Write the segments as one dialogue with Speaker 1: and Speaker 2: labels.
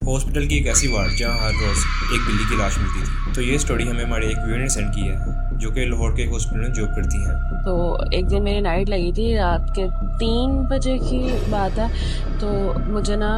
Speaker 1: Hospital की एक ऐसी वार्ड जहां हर रोज़ एक बिल्ली की लाश मिलती थी। तो ये स्टोरी हमें हमारे एक व्यूअर ने सेंड की है जो कि लाहौर के एक हॉस्पिटल में जॉब करती हैं।
Speaker 2: तो एक दिन मेरी नाइट लगी थी, रात के 3 बजे की बात है। तो मुझे ना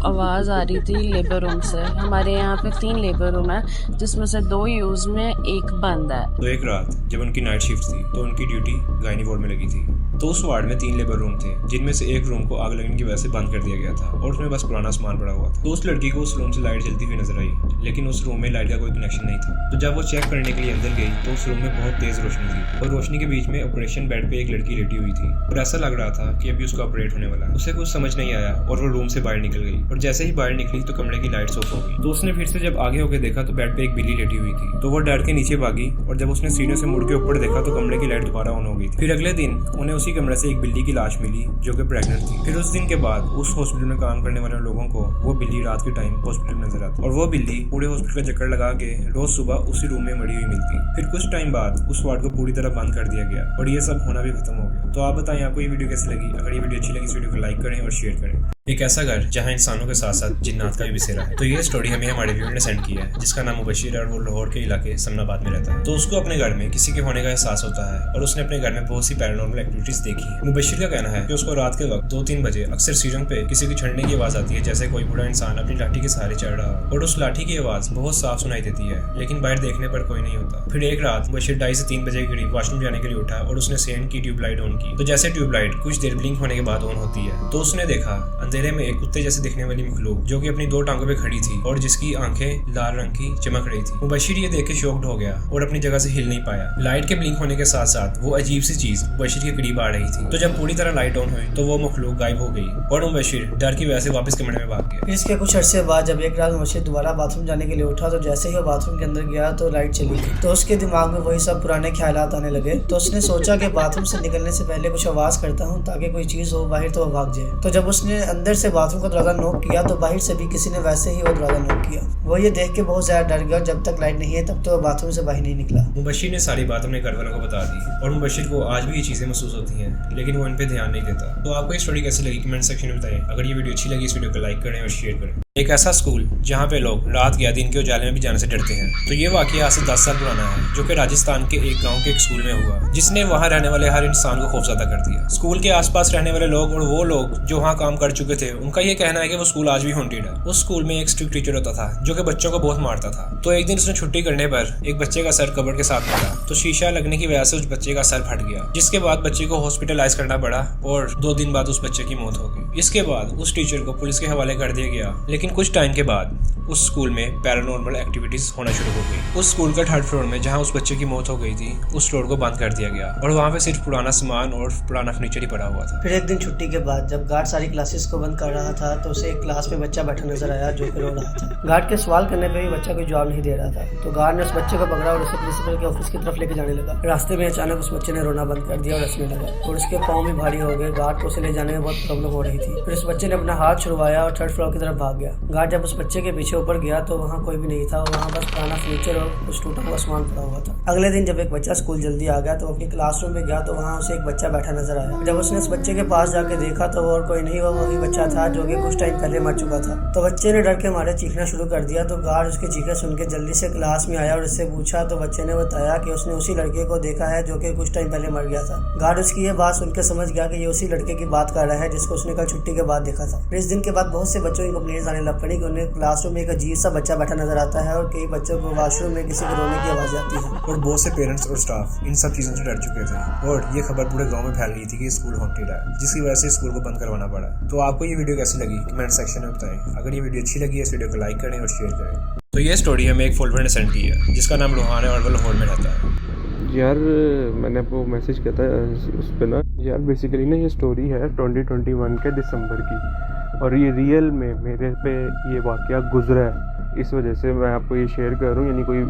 Speaker 2: आवाज़ आ रही थी लेबर रूम से। हमारे यहाँ पे 3 लेबर रूम है जिसमें से 2 यूज़ में, एक बंद है।
Speaker 1: तो एक रात जब उनकी नाइट शिफ्ट थी तो उनकी ड्यूटी गायनी वार्ड में लगी थी। तो उस वार्ड में 3 लेबर रूम थे जिनमें से एक रूम को आग लगने की वजह से बंद कर दिया गया था और उसमें बस पुराना सामान पड़ा हुआ था। तो उस लड़की को उस रूम से लाइट जलती हुई नजर आई, लेकिन उस रूम में लाइट का कोई कनेक्शन नहीं था। तो जब वो चेक करने के लिए अंदर गई तो उस रूम में बहुत तेज रोशनी थी और रोशनी के बीच में ऑपरेशन बेड पे एक लड़की लेटी हुई थी और ऐसा लग रहा था कि अभी उसका ऑपरेट होने वाला है। उसे कुछ समझ नहीं आया और वो रूम से बाहर निकल गई और जैसे ही बाहर निकली तो कमरे की लाइट्स ऑफ हो गई। तो उसने फिर से जब आगे होकर देखा तो बेड पे एक बिल्ली लेटी हुई थी। तो वो डर के नीचे भागी और जब उसने सीढ़ियों से मुड़ के ऊपर देखा तो कमरे की लाइट दोबारा ऑन हो गई थी। फिर अगले दिन उन्हें उसी कमरे से एक बिल्ली की लाश मिली जो कि प्रेग्नेंट थी। फिर उस दिन के बाद उस हॉस्पिटल में काम करने वाले लोगों को वो बिल्ली रात के टाइम हॉस्पिटल में नजर आती और वो बिल्ली पूरे हॉस्पिटल का चक्कर लगा के रोज सुबह उसी रूम में मरी हुई मिलती। फिर कुछ टाइम बाद उस वार्ड को पूरी तरह बंद कर दिया गया और ये सब होना भी खत्म हो गया। तो आप बताएं आपको ये वीडियो कैसी लगी? अगर ये वीडियो अच्छी लगी इस वीडियो को लाइक करें और शेयर करें। एक ऐसा घर जहां इंसानों के साथ साथ जिन्नात का भी बसेरा है। तो ये स्टोरी हमें हमारे व्यूअर ने सेंड की है जिसका नाम मुबशिर है और वो लाहौर के इलाके समनाबाद में रहता है। तो उसको अपने घर में किसी के होने का एहसास होता है और उसने अपने घर में बहुत सी पैरानॉर्मल एक्टिविटीज देखी है। मुबशिर का कहना है कि उसको रात के वक्त 2-3 बजे अक्सर सीढ़ियों पे किसी की छड़ने की आवाज आती है, जैसे कोई बूढ़ा इंसान अपनी लाठी के सहारे चढ़ रहा हो और उस लाठी की आवाज बहुत साफ सुनाई देती है, लेकिन बाहर देखने पर कोई नहीं होता। फिर एक रात मुबशिर 2:30 से 3 बजे के करीब वॉशरूम जाने के लिए उठा और उसने सेंड की ट्यूबलाइट ऑन की। तो जैसे ट्यूबलाइट कुछ देर ब्लिंक होने के बाद ऑन होती है तो उसने देखा अंधेरे में एक कुत्ते जैसे दिखने वाली मखलूक जो कि अपनी 2 टांगों पे खड़ी थी और जिसकी आंखें लाल रंग की चमक रही थी। मुबशिर ये देख के शॉक्ड हो गया और अपनी जगह से हिल नहीं पाया। लाइट के ब्लिंक होने के साथ साथ वो अजीब सी चीज मुबशिर के करीब आ रही थी। तो जब पूरी तरह लाइट ऑन हुई तो वो मखलूक गायब हो गई और मुबशिर डर की वजह से वापस कमरे में भाग गया।
Speaker 3: इसके कुछ अरसे बाद जब एक रात मुबशिर दोबारा बाथरूम जाने के लिए उठा तो जैसे ही वो बाथरूम के अंदर गया तो लाइट चली गई। तो उसके दिमाग में वही सब पुराने ख्यालात आने लगे। तो उसने सोचा कि बाथरूम से निकलने से पहले कुछ आवाज करता हूँ ताकि कोई चीज हो बाहर तो वो भाग जाए। तो जब उसने अंदर से बाथरूम का दरवाजा नॉक किया तो बाहर से भी किसी ने वैसे ही वो दरवाजा नॉक किया। वो ये देख के बहुत ज्यादा डर गया और जब तक लाइट नहीं है तब तो बाथरूम से बाहर नहीं निकला।
Speaker 1: मुबशिर ने सारी बात अपने घर वालों को बता दी और मुबशिर को आज भी ये चीजें महसूस होती हैं, लेकिन वो इन पे ध्यान नहीं देता। तो आपको ये स्टोरी कैसी लगी कमेंट सेक्शन में बताएं। अगर ये वीडियो अच्छी लगी इस वीडियो को लाइक करें और शेयर करें। एक ऐसा स्कूल जहाँ पे लोग रात या दिन के उजाले में भी जाने से डरते हैं। तो ये वाकया आज से 10 साल पुराना है जो कि राजस्थान के एक गांव के एक स्कूल में हुआ, जिसने वहाँ रहने वाले हर इंसान को खौफजदा कर दिया। स्कूल के आसपास रहने वाले लोग और वो लोग जो वहाँ काम कर चुके थे उनका ये कहना है कि वो स्कूल आज भी हॉन्टेड है। उस स्कूल में एक स्ट्रिक्ट टीचर होता था जो कि बच्चों को बहुत मारता था। तो एक दिन उसने छुट्टी करने पर एक बच्चे का सर कबड़ के साथ मारा तो शीशा लगने की वजह से उस बच्चे का सर फट गया, जिसके बाद बच्चे को हॉस्पिटलाइज करना पड़ा और 2 दिन बाद उस बच्चे की मौत हो गई। इसके बाद उस टीचर को पुलिस के हवाले कर दिया गया, लेकिन कुछ टाइम के बाद उस स्कूल में पैरानॉर्मल एक्टिविटीज होना शुरू हो गई। उस स्कूल का 3rd फ्लोर में जहां उस बच्चे की मौत हो गई थी उस फ्लोर को बंद कर दिया गया और वहां पे सिर्फ पुराना सामान और पुराना फर्नीचर ही पड़ा हुआ था।
Speaker 3: फिर एक दिन छुट्टी के बाद जब गार्ड सारी क्लासेस को बंद कर रहा था तो उसे एक क्लास में बच्चा बैठा नजर आया जो कि रो रहा था। गार्ड के सवाल करने पे भी बच्चा कोई जवाब नहीं दे रहा था। तो गार्ड ने उस बच्चे को पकड़ा और उसे प्रिंसिपल के ऑफिस की तरफ लेके जाने लगा। रास्ते में अचानक उस बच्चे ने रोना बंद कर दिया और हंसने लगा और उसके पाँव भी भारी हो गए। गार्ड को उसे ले जाने में बहुत प्रॉब्लम हो रही थी। फिर उस बच्चे ने अपना हाथ छुड़वाया और 3rd फ्लोर की तरफ भाग गया। गार्ड जब उस बच्चे के पीछे ऊपर गया तो वहाँ कोई भी नहीं था। वहाँ बस पुराना फर्नीचर और कुछ टूटा हुआ सामान पड़ा हुआ था। अगले दिन जब एक बच्चा स्कूल जल्दी आ गया तो अपनी क्लासरूम में गया तो वहाँ उसे एक बच्चा बैठा नजर आया। जब उसने उस बच्चे के पास जाके देखा तो और कोई नहीं, वो वही बच्चा था जो कि कुछ टाइम पहले मर चुका था। तो बच्चे ने डर के मारे चीखना शुरू कर दिया। तो गार्ड उसकी चीखें सुन के जल्दी से क्लास में आया और उससे पूछा तो बच्चे ने बताया कि उसने उसी लड़के को देखा है जो कि कुछ टाइम पहले मर गया था। गार्ड उसकी ये बात सुनकर समझ गया कि ये उसी लड़के की बात कर रहा है जिसको उसने कल छुट्टी के बाद देखा था। इस दिन के बाद बहुत से बच्चों की कंप्लेंट्स आने लग पड़ी कि उन्हें क्लासरूम में एक अजीब सा बच्चा बैठा नजर आता है और कई बच्चों को वॉशरूम में किसी को रोने की आवाज आती है।
Speaker 1: और बहुत से पेरेंट्स और स्टाफ इन सब चीजों से डर चुके थे और ये खबर पूरे गांव में फैल गई थी कि स्कूल हॉन्टेड है, जिसकी वजह से स्कूल को बंद करवाना पड़ा। तो आपको ये वीडियो कैसी लगी कमेंट सेक्शन में बताएं। अगर ये वीडियो अच्छी लगी है इस वीडियो को लाइक करें और शेयर करें। तो ये स्टोरी हमें एक फॉलोअर ने सेंड की है जिसका नाम रोहान है और वो लाहौर में रहता है।
Speaker 4: यार मैंने आपको मैसेज किया था उस पर ना, यार बेसिकली ना ये स्टोरी है 2021 के दिसंबर की और ये रियल में मेरे पे ये वाकया गुजरा है, इस वजह से मैं आपको ये शेयर कर रहा हूँ, यानी कोई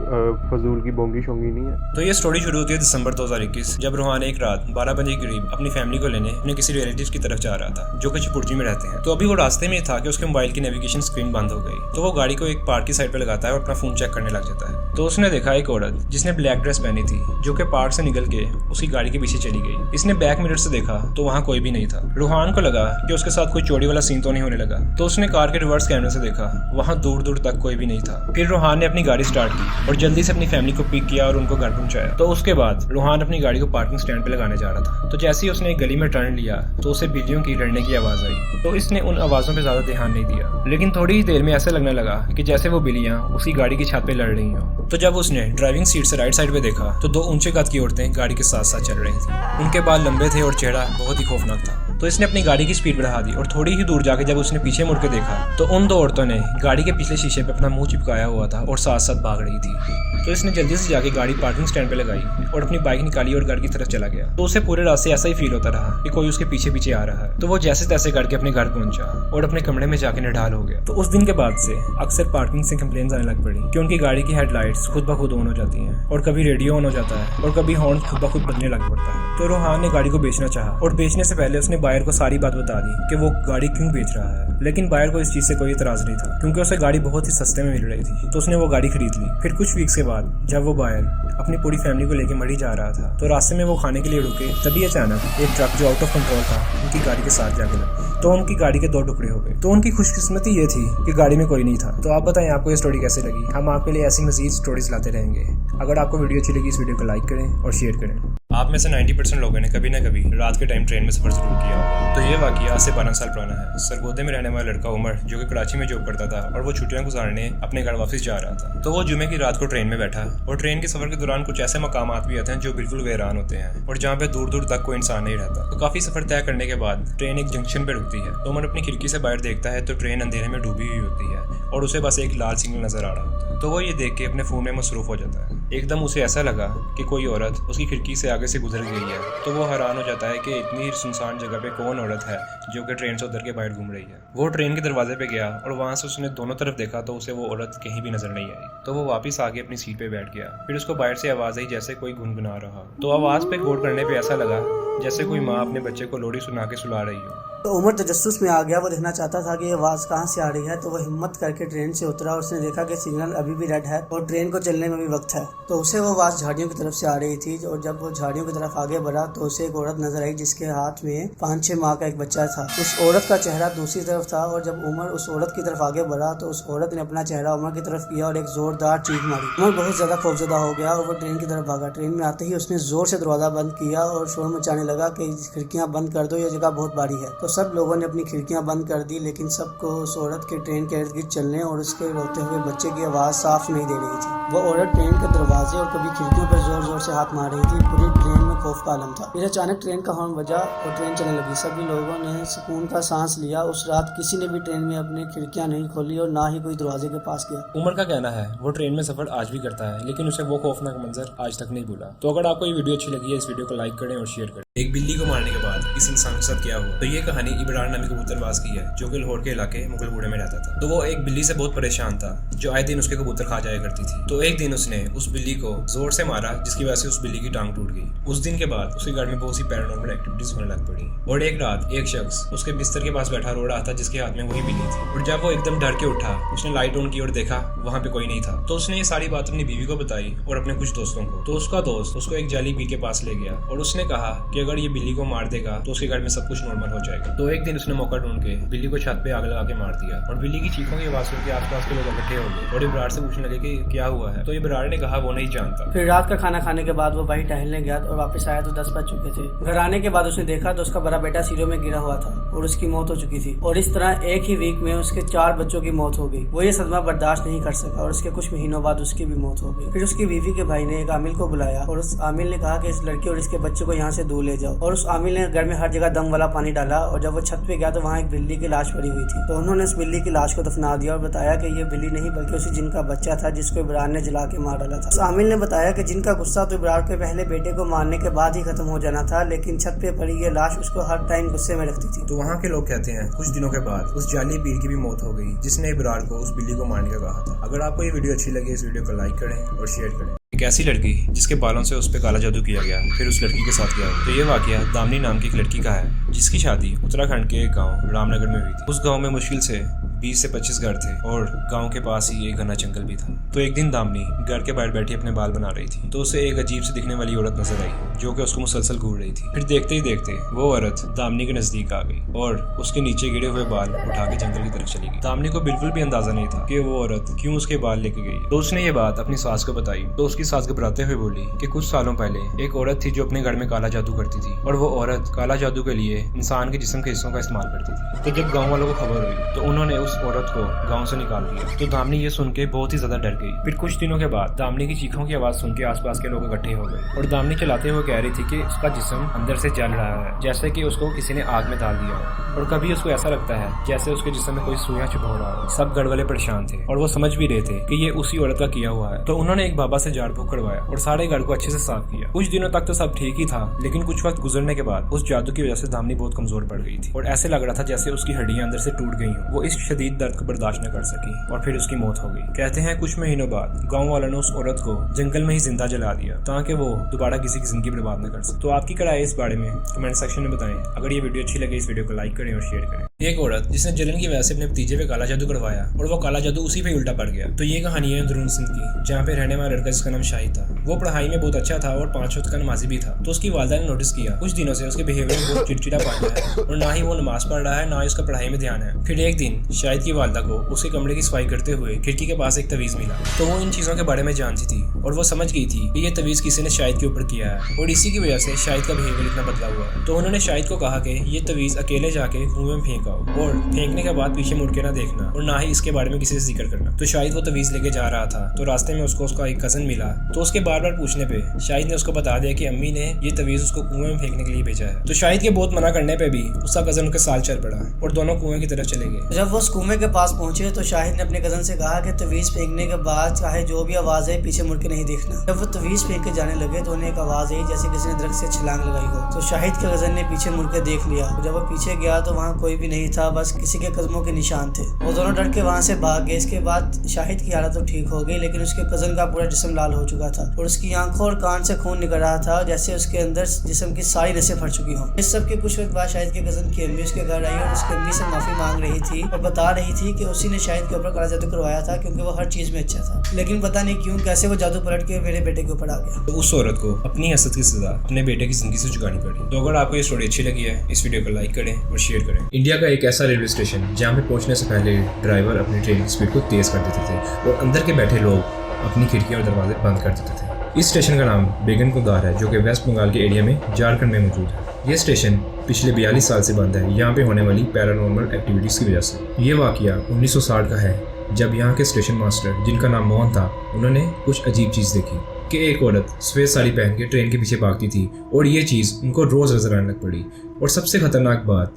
Speaker 4: फजूल की बोंगी शोंगी नहीं है।
Speaker 1: तो ये स्टोरी शुरू होती है दिसंबर 2021 जब रोहान एक रात 12 बजे के करीब अपनी फैमिली को लेने अपने किसी रिलेटिव की तरफ जा रहा था जो कि चिपुर्जी में रहते हैं। तो अभी वो रास्ते में था कि उसके मोबाइल की नेविगेशन स्क्रीन बंद हो गई। तो वो गाड़ी को एक पार्क की साइड पे लगाता है और अपना फोन चेक करने लग जाता है। तो उसने देखा एक औरत जिसने ब्लैक ड्रेस पहनी थी जो कि पार्क से निकल के उसकी गाड़ी के पीछे चली गई। इसने बैक मिरर से देखा तो वहाँ कोई भी नहीं था। रूहान को लगा कि उसके साथ कोई चोरी वाला सीन तो नहीं होने लगा, तो उसने कार के रिवर्स कैमरे से देखा, वहाँ दूर दूर तक कोई भी नहीं था। फिर रूहान ने अपनी गाड़ी स्टार्ट की और जल्दी से अपनी फैमिली को पिक किया और उनको घर पहुंचाया। तो उसके बाद रूहान अपनी गाड़ी को पार्किंग स्टैंड पे लगाने जा रहा था। तो जैसे ही उसने एक गली में टर्न लिया तो उसे बिल्लियों की लड़ने की आवाज आई। तो इसने उन आवाजों पे ज्यादा ध्यान नहीं दिया, लेकिन थोड़ी ही देर में ऐसा लगने लगा कि जैसे वो बिल्लियां उसकी गाड़ी की छत पे लड़ रही हो। तो जब उसने ड्राइविंग सीट से राइट साइड पे देखा तो 2 ऊंचे कद की औरतें गाड़ी के साथ साथ चल रही थी। उनके बाल लंबे थे और चेहरा बहुत ही खौफनाक था। तो इसने अपनी गाड़ी की स्पीड बढ़ा दी और थोड़ी ही दूर जाके जब उसने पीछे मुड़ के देखा तो उन 2 औरतों ने गाड़ी के पिछले शीशे पे अपना मुंह चिपकाया हुआ था और साथ साथ भाग रही थी। तो इसने जल्दी से जाके गाड़ी पार्किंग स्टैंड पे लगाई और अपनी बाइक निकाली और घर की तरफ चला गया। तो उसे पूरे रास्ते ऐसा ही फील होता रहा कि कोई उसके पीछे पीछे आ रहा है। तो वो जैसे तैसे करके अपने घर पहुंचा और अपने कमरे में जाके निढाल हो गया। तो उस दिन के बाद से अक्सर पार्किंग से कंप्लेंट्स आने लग पड़ी कि उनकी गाड़ी की हेडलाइट्स खुद ब खुद ऑन हो जाती हैं और कभी रेडियो ऑन हो जाता है और कभी हॉर्न खुद ब खुद बजने लग पड़ता है। तो रूहान ने गाड़ी को बेचना चाहा और बेचने से पहले उसने बायर को सारी बात बता दी कि वो गाड़ी क्यों बेच रहा है। लेकिन बायर को इस चीज से कोई इतराज नहीं था क्योंकि उसे गाड़ी बहुत ही सस्ते में मिल रही थी। तो उसने वो गाड़ी खरीद ली। फिर कुछ वीक्स के बाद जब वो बायर अपनी पूरी फैमिली को लेकर मढ़ी जा रहा था तो रास्ते में वो खाने के लिए रुके, तभी अचानक एक ट्रक जो आउट ऑफ कंट्रोल था उनकी गाड़ी के साथ जाके लगा। तो उनकी गाड़ी के 2 टुकड़े हो गए। तो उनकी खुशकिस्मती ये थी कि गाड़ी में कोई नहीं था। तो आप बताएं आपको ये स्टोरी कैसे लगी। हम आपके लिए ऐसी मजीद स्टोरीज लाते रहेंगे। अगर आपको वीडियो अच्छी लगी इस वीडियो को लाइक करें और शेयर करें। आप में से 90% लोगों ने कभी ना कभी रात के टाइम ट्रेन में सफर जरूर किया होगा। तो ये वाकया आज से 12 साल पुराना है। सरगोदे में रहने वाला लड़का उमर जो कि कराची में जॉब करता था और वो छुट्टियां गुजारने अपने घर वापस जा रहा था। तो वो जुमे की रात को ट्रेन में बैठा और ट्रेन के सफर के दौरान कुछ ऐसे मकामात भी आते हैं जो बिल्कुल वीरान होते हैं और जहाँ पे दूर दूर तक कोई इंसान नहीं रहता। तो काफी सफर तय करने के बाद ट्रेन एक जंक्शन पे रुकती है। तो उमर अपनी खिड़की से बाहर देखता है तो ट्रेन अंधेरे में डूबी हुई होती है और उसे बस एक लाल सिग्नल नजर आ रहा होता है। तो वो ये देख के अपने फोन में मसरूफ हो जाता है। एकदम उसे ऐसा लगा कि कोई औरत उसकी खिड़की से आगे से गुजर गई है। तो वो हैरान हो जाता है कि इतनी सुनसान जगह पे कौन औरत है जो कि ट्रेन से उतर के बाहर घूम रही है। वो ट्रेन के दरवाजे पे गया और वहां से उसने दोनों तरफ देखा तो उसे वो औरत कहीं भी नजर नहीं आई। तो वो वापस आगे अपनी सीट पे बैठ गया। फिर उसको बाहर से आवाज आई जैसे कोई गुनगुना रहा। तो आवाज पे गौर करने पे ऐसा लगा जैसे कोई माँ अपने बच्चे को लोरी सुना के सुला रही हो।
Speaker 3: तो उमर तजस्सुस में आ गया। वो देखना चाहता था कि ये आवाज़ कहाँ से आ रही है। तो वो हिम्मत करके ट्रेन से उतरा और उसने देखा कि सिग्नल अभी भी रेड है और ट्रेन को चलने में भी वक्त है। तो उसे वो आवाज़ झाड़ियों की तरफ से आ रही थी और जब वो झाड़ियों की तरफ आगे बढ़ा तो उसे एक औरत नजर आई जिसके हाथ में 5-6 माह का एक बच्चा था। उस औरत का चेहरा दूसरी तरफ था और जब उमर उस औरत की तरफ आगे बढ़ा तो उस औरत ने अपना चेहरा उमर की तरफ किया और एक जोरदार चीख मारी। उमर बहुत ज्यादा खौफजदा हो गया और वो ट्रेन की तरफ भागा। ट्रेन में आते ही उसने जोर से दरवाजा बंद किया और शोर मचाने लगा कि खिड़कियां बंद कर दो, ये जगह बहुत भारी है। तो सब लोगों ने अपनी खिड़कियां बंद कर दी, लेकिन सबको उस औरत के ट्रेन के इर्द गिर्द चलने और उसके रोते हुए बच्चे की आवाज़ साफ नहीं दे रही थी। वो औरत ट्रेन के दरवाजे और कभी खिड़कियों पर जोर जोर से हाथ मार रही थी। पूरी ट्रेन में खौफ का आलम था। फिर अचानक ट्रेन का हॉर्न बजा और ट्रेन चलने लगी। सभी लोगों ने सुकून का सांस लिया। उस रात किसी ने भी ट्रेन में अपनी खिड़कियां नहीं खोली और ना ही कोई दरवाजे के पास गया।
Speaker 1: उमर का कहना है वो ट्रेन में सफर आज भी करता है लेकिन उसे वो खौफनाक मंजर आज तक नहीं भूला। तो अगर आपको ये वीडियो अच्छी लगी है इस वीडियो को लाइक करें और शेयर करें। एक बिल्ली को मारने के बाद इस इंसान के साथ क्या हुआ। तो ये कहानी इमरान नामी कबूतरबाज की है जो कि लाहौर के इलाके मुगलपुरे में रहता था। तो वो एक बिल्ली से बहुत परेशान था जो आए दिन उसके कबूतर खा जाया करती थी। तो एक दिन उसने उस बिल्ली को जोर से मारा जिसकी वजह से उस बिल्ली की टांग टूट गई। उस दिन के बाद उसके घर में बहुत सी पैरानॉर्मल एक्टिविटीज होने लग पड़ी और एक रात एक शख्स उसके बिस्तर के पास बैठा रो रहा था जिसके हाथ में वही बिल्ली थी। और जब वो एकदम डर के उठा उसने लाइट ऑन की और देखा वहाँ पे कोई नहीं था। तो उसने ये सारी बात अपनी बीवी को बताई और अपने कुछ दोस्तों को। तो उसका दोस्त उसको एक जाली बी के पास ले गया और उसने कहा कि अगर ये बिल्ली को मार देगा तो उसके घर में सब कुछ नॉर्मल हो जाएगा। तो एक दिन उसने मौका ढूंढ के बिल्ली को छत पे आग लगा के मार दिया और बिल्ली की चीखों की आवाज सुन के आसपास के लोग इकट्ठे हो गए और इब्रार से पूछने लगे कि क्या हुआ है। तो इब्रार ने कहा वो नहीं जानता।
Speaker 3: फिर रात का खाना खाने के बाद वो बाहर टहलने गया और वापस आया तो 10 बज चुके थे। घर आने के बाद उसने देखा तो उसका बड़ा बेटा सीढ़ियों में गिरा हुआ था और उसकी मौत हो चुकी थी। और इस तरह एक ही वीक में उसके 4 बच्चों की मौत हो गई। वो ये सदमा बर्दाश्त नहीं कर सका और उसके कुछ महीनों बाद उसकी भी मौत हो गई। फिर उसकी बीवी के भाई ने एक आमिल को बुलाया और उस आमिल ने कहा कि इस लड़की और इसके बच्चे को यहाँ से दूर ले जाओ। और उस आमिल ने घर में हर जगह दम वाला पानी डाला और जब वो छत पे गया तो वहाँ एक बिल्ली की लाश पड़ी हुई थी। तो उन्होंने उस बिल्ली की लाश को दफना दिया और बताया कि ये बिल्ली नहीं बल्कि उसी जिन का बच्चा था जिसको इब्रार ने जला के मार डाला था। उस आमिल ने बताया कि जिन का गुस्सा तो इब्रार के पहले बेटे को मारने के बाद ही खत्म हो जाना था, लेकिन छत पे पड़ी ये लाश उसको हर टाइम गुस्से में रखती थी।
Speaker 1: तो वहाँ के लोग कहते हैं कुछ दिनों के बाद उस जाली पीर की भी मौत हो गई जिसने इब्रार को उस बिल्ली को मारने का कहा था। अगर आपको ये वीडियो अच्छी लगी इस वीडियो को लाइक करें और शेयर करें। एक ऐसी लड़की जिसके बालों से उस पर काला जादू किया गया फिर उस लड़की के साथ क्या हुआ। तो ये वाकया दामनी नाम की एक लड़की का है जिसकी शादी उत्तराखंड के एक गांव रामनगर में हुई थी। उस गांव में मुश्किल से 20 से 25 घर थे और गांव के पास ही एक घना जंगल भी था। तो एक दिन दामिनी घर के बाहर बैठी अपने बाल बना रही थी तो उसे एक अजीब से दिखने वाली औरत नजर आई जो कि उसको मुसलसल घूर रही थी। फिर देखते ही देखते वो औरत दामिनी के नजदीक आ गई और उसके नीचे गिरे हुए बाल उठा के जंगल की तरफ चली गई। दामिनी को बिल्कुल भी अंदाजा नहीं था कि वो औरत क्यों उसके बाल लेके गई। तो उसने ये बात अपनी सास को बताई तो उसकी सास घबराते हुए बोली कि कुछ सालों पहले एक औरत थी जो अपने घर में काला जादू करती थी और वो औरत काला जादू के लिए इंसान के जिस्म के हिस्सों का इस्तेमाल करती थी। तो जब गाँव वालों को खबर हुई तो उन्होंने उस औरत को गाँव से निकाल दिया। तो दामिनी ये सुन के बहुत ही ज्यादा डर गई। फिर कुछ दिनों के बाद दामिनी की चीखों की आवाज सुन के आसपास के लोग इकट्ठे हो गए और दामिनी चिल्लाते हुए कह रही थी कि उसका जिस्म अंदर से जल रहा है, जैसे कि उसको किसी ने आग में डाल दिया हो और कभी उसको ऐसा लगता है जैसे उसके जिस्म में कोई सुइयां चुभ हो रहा हो। सब घर वाले परेशान थे और वो समझ भी रहे थे कि ये उसी औरत का किया हुआ है। तो उन्होंने एक बाबा से झाड़ फूक करवाया और सारे घर को अच्छे से साफ किया। कुछ दिनों तक तो सब ठीक ही था, लेकिन कुछ वक्त गुजरने के बाद उस जादू की वजह से दामिनी बहुत कमजोर पड़ गई थी और ऐसे लग रहा था जैसे उसकी हड्डियां अंदर से टूट गई हों। वो इस शदीद दर्द को बर्दाश्त न कर सकी और फिर उसकी मौत हो गई। कहते हैं कुछ महीनों बाद गाँव वालों ने उस औरत को जंगल में ही जिंदा जला दिया ताकि वो दोबारा किसी की जिंदगी बर्बाद न कर सके। तो आपकी क्या राय है इस बारे में कमेंट सेक्शन में बताएं। अगर ये वीडियो अच्छी लगे इस वीडियो को लाइक करें और शेयर करें। एक औरत जिसने जलन की वजह से अपने भतीजे पे काला जादू करवाया और वो काला जादू उसी पे उल्टा पड़ गया। तो ये कहानी है अंदरून सिंध की, जहाँ पे रहने वाला लड़का जिसका नाम शाहिद था। वो पढ़ाई में बहुत अच्छा था और 5 वक्त का नमाजी भी था। तो उसकी वालिदा ने नोटिस किया कुछ दिनों से उसके बिहेवियर में बहुत चिड़चिड़ा पाया है और ना ही वो नमाज पढ़ रहा है ना ही उसका पढ़ाई में ध्यान है। फिर एक दिन शाहिद की वालिदा को उसके कमरे की सफाई करते हुए खिड़की के पास एक तवीज मिला। तो वो इन चीजों के बारे में जानती थी और वो समझ गई थी कि ये तवीज किसी ने शाहिद के ऊपर किया है और इसी की वजह से शाहिद का बिहेवियर इतना बदला हुआ है। तो उन्होंने शाहिद को कहा कि ये तवीज अकेले जाके कुएं में फेंक आओ और फेंकने के बाद पीछे मुड़ के ना देखना और ना ही इसके बारे में किसी से जिक्र करना। तो शाहिद वो तवीज लेके जा रहा था तो रास्ते में उसको उसका एक कजन मिला। तो उसके बार बार पूछने पे शाहिद ने उसको बता दिया कि अम्मी ने ये तवीज उसको कुएं में फेंकने के लिए भेजा है। तो शाहिद के बहुत मना करने पे भी उसका कजन उसके साथ चल पड़ा और दोनों कुएं की तरफ चले गए।
Speaker 3: जब वो उस कुएं के पास पहुंचे तो शाहिद ने अपने कजन से कहा कि तवीज फेंकने के बाद चाहे जो भी आवाज है पीछे मुड़ के नहीं देखना। जब वो तवीज फेंक के जाने लगे तो उन्हें एक आवाज आई जैसे किसी ने दरख्त से छलांग लगाई हो। तो शाहिद के कजन ने पीछे मुड़ के देख लिया। जब वो पीछे गया तो वहाँ कोई भी नहीं था, बस किसी के कदमों के निशान थे। वो दोनों डर के वहाँ से भाग गए। इसके बाद शाहिद की हालत तो ठीक हो गई, लेकिन उसके कजन का पूरा जिस्म लाल हो चुका था और उसकी आंखों और कान से खून निकल रहा था जैसे उसके अंदर जिस्म की सारी नसें फट चुकी हों। इस सब के कुछ वक्त बाद शाहिद के कजन की अम्मी उसके घर आई और उसकी अम्मी से माफी मांग रही थी और बता रही थी कि उसी ने शाहिद के ऊपर काला जादू करवाया था क्योंकि वो हर चीज में अच्छा था, लेकिन पता नहीं क्यों कैसे वो जादू पलट के मेरे बेटे के ऊपर आ गया।
Speaker 1: तो उस औरत को अपनी हसरत की सजा अपने बेटे की जिंदगी से चुकानी पड़ी। तो अगर आपको ये स्टोरी अच्छी लगी है इस वीडियो को लाइक करें और शेयर करें। इंडिया का एक ऐसा रेलवे स्टेशन जहाँ पे पहुंचने से पहले ड्राइवर अपनी ट्रेन की स्पीड को तेज कर देते थे और अंदर के बैठे लोग अपनी खिड़कियां और दरवाजे बंद कर देते थे। इस स्टेशन का नाम बेगन कुदार है जो कि वेस्ट बंगाल के एरिया में झारखंड में मौजूद है। ये स्टेशन पिछले 42 साल से बंद है यहाँ पे होने वाली पैरानॉर्मल एक्टिविटीज़ की वजह से। ये वाकया 1960 का है जब यहाँ के स्टेशन मास्टर जिनका नाम मोहन था उन्होंने कुछ अजीब चीज़ देखी कि एक औरत सफ़ेद साड़ी पहन के ट्रेन के पीछे भागती थी और ये चीज़ उनको रोज़ नजर आने लग पड़ी। और सबसे खतरनाक बात,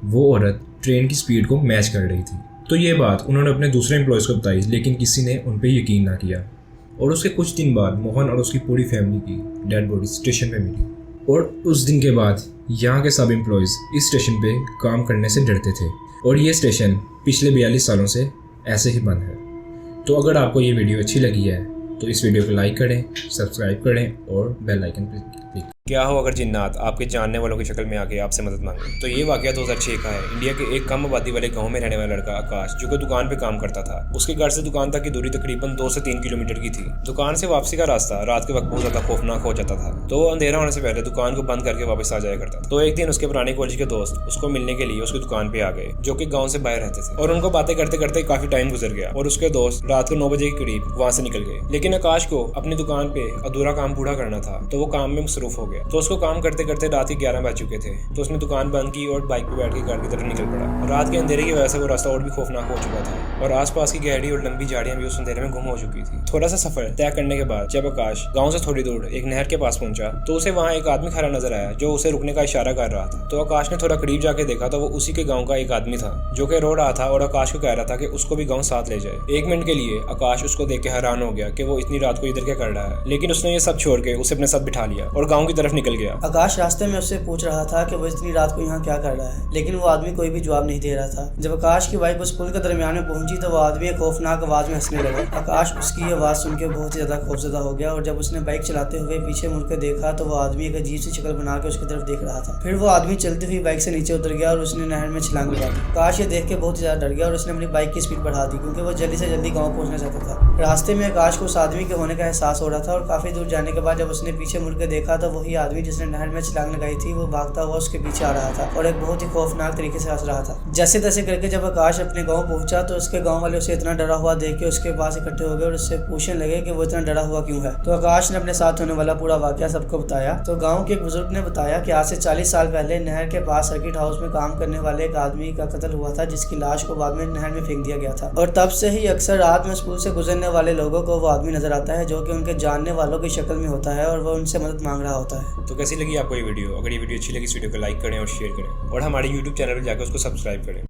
Speaker 1: वो औरत ट्रेन की स्पीड को मैच कर रही थी। तो ये बात उन्होंने अपने दूसरे एम्प्लॉयज़ को बताई, लेकिन किसी ने उन पर यकीन ना किया और उसके कुछ दिन बाद मोहन और उसकी पूरी फैमिली की डेड बॉडी स्टेशन पे मिली। और उस दिन के बाद यहाँ के सब एम्प्लॉयज़ इस स्टेशन पे काम करने से डरते थे और ये स्टेशन पिछले 42 सालों से ऐसे ही बंद है। तो अगर आपको ये वीडियो अच्छी लगी है तो इस वीडियो को लाइक करें, सब्सक्राइब करें और बेल आइकन पर क्लिक। क्या हो अगर जिन्नात आपके जानने वालों की शक्ल में आके आपसे मदद मांगे। तो ये वाकया 2006 का है। इंडिया के एक कम आबादी वाले गांव में रहने वाला लड़का आकाश जो कि दुकान पे काम करता था, उसके घर से दुकान तक की दूरी तकरीबन 2 से 3 किलोमीटर की थी। दुकान से वापसी का रास्ता रात के वक्त बहुत ज्यादा खौफनाक हो जाता था, तो वो अंधेरा होने से पहले दुकान को बंद करके वापस आ जाया करता था। तो एक दिन उसके पुराने कॉलेज के दोस्त उसको मिलने के लिए उसकी दुकान पे आ गए जो कि गाँव से बाहर रहते थे और उनको बातें करते करते काफी टाइम गुजर गया और उसके दोस्त रात को 9 बजे के करीब वहाँ से निकल गए। लेकिन आकाश को अपनी दुकान पे अधूरा काम पूरा करना था तो वो काम में मसरूफ हो गया। तो उसको काम करते करते रात के 11 बज चुके थे। तो उसने दुकान बंद की और बाइक पे बैठ के घर की तरफ निकल पड़ा। और रात के अंधेरे की वजह से वो रास्ता और भी खौफनाक हो चुका था और आसपास की गहरी और लंबी झाड़ियां भी उस अंधेरे में गुम हो चुकी थी। थोड़ा सा सफर तय करने के बाद जब आकाश गांव से थोड़ी दूर एक नहर के पास पहुंचा तो उसे वहां एक आदमी खड़ा नजर आया जो उसे रुकने का इशारा कर रहा था। तो आकाश ने थोड़ा करीब जाके देखा तो वो उसी के गाँव का एक आदमी था जो कि रो रहा था और आकाश को कह रहा था कि उसको भी गाँव साथ ले जाए। 1 मिनट के लिए आकाश उसको देख के हैरान हो गया कि वो इतनी रात को इधर क्या कर रहा है, लेकिन उसने ये सब छोड़ के उसे अपने साथ बिठा लिया और गाँव की तरफ तरफ निकल गया।
Speaker 3: आकाश रास्ते में उससे पूछ रहा था कि वो इतनी रात को यहाँ क्या कर रहा है, लेकिन वो आदमी कोई भी जवाब नहीं दे रहा था। जब आकाश की बाइक उस पुल के दरमियान में पहुंची तो वो आदमी एक खौफनाक आवाज में हंसने लगा। आकाश उसकी आवाज सुन के बहुत ही ज्यादा खौफजदा हो गया और जब उसने बाइक चलाते हुए पीछे मुड़ के देखा तो वो आदमी एक अजीब सी शक्ल बना के उसकी तरफ देख रहा था। फिर वो आदमी चलती हुई बाइक से नीचे उतर गया और उसने नहर में छलांग लगा दी। आकाश ये देख के बहुत ही ज्यादा डर गया और उसने अपनी बाइक की स्पीड बढ़ा दी क्योंकि वो जल्दी से जल्दी गाँव पहुंचना चाहता था। रास्ते में आकाश को उस आदमी के होने का एहसास हो रहा था और काफी दूर जाने के बाद जब उसने पीछे मुड़ के देखा तो वही आदमी जिसने नहर में छलांग लगाई थी वो भागता हुआ उसके पीछे आ रहा था और एक बहुत ही खौफनाक तरीके से हंस रहा था। जैसे तैसे करके जब आकाश अपने गांव पहुंचा तो उसके गांव वाले उसे इतना डरा हुआ देख के उसके पास इकट्ठे हो गए और उससे पूछने लगे कि वो इतना डरा हुआ क्यों है। तो आकाश ने अपने साथ होने वाला पूरा वाकया सबको बताया। तो गाँव के एक बुजुर्ग ने बताया कि आज से 40 साल पहले नहर के पास सर्किट हाउस में काम करने वाले एक आदमी का कत्ल हुआ था जिसकी लाश को बाद में नहर में फेंक दिया गया था और तब से ही अक्सर रात में स्कूल से गुजरने वाले लोगों को वो आदमी नजर आता है जो कि उनके जानने वालों की शक्ल में होता है और वो उनसे मदद मांग रहा होता है।
Speaker 1: तो कैसी लगी आपको ये वीडियो? अगर ये वीडियो अच्छी लगी इस वीडियो को लाइक करें और शेयर करें और हमारे YouTube चैनल पर जाकर उसको सब्सक्राइब करें।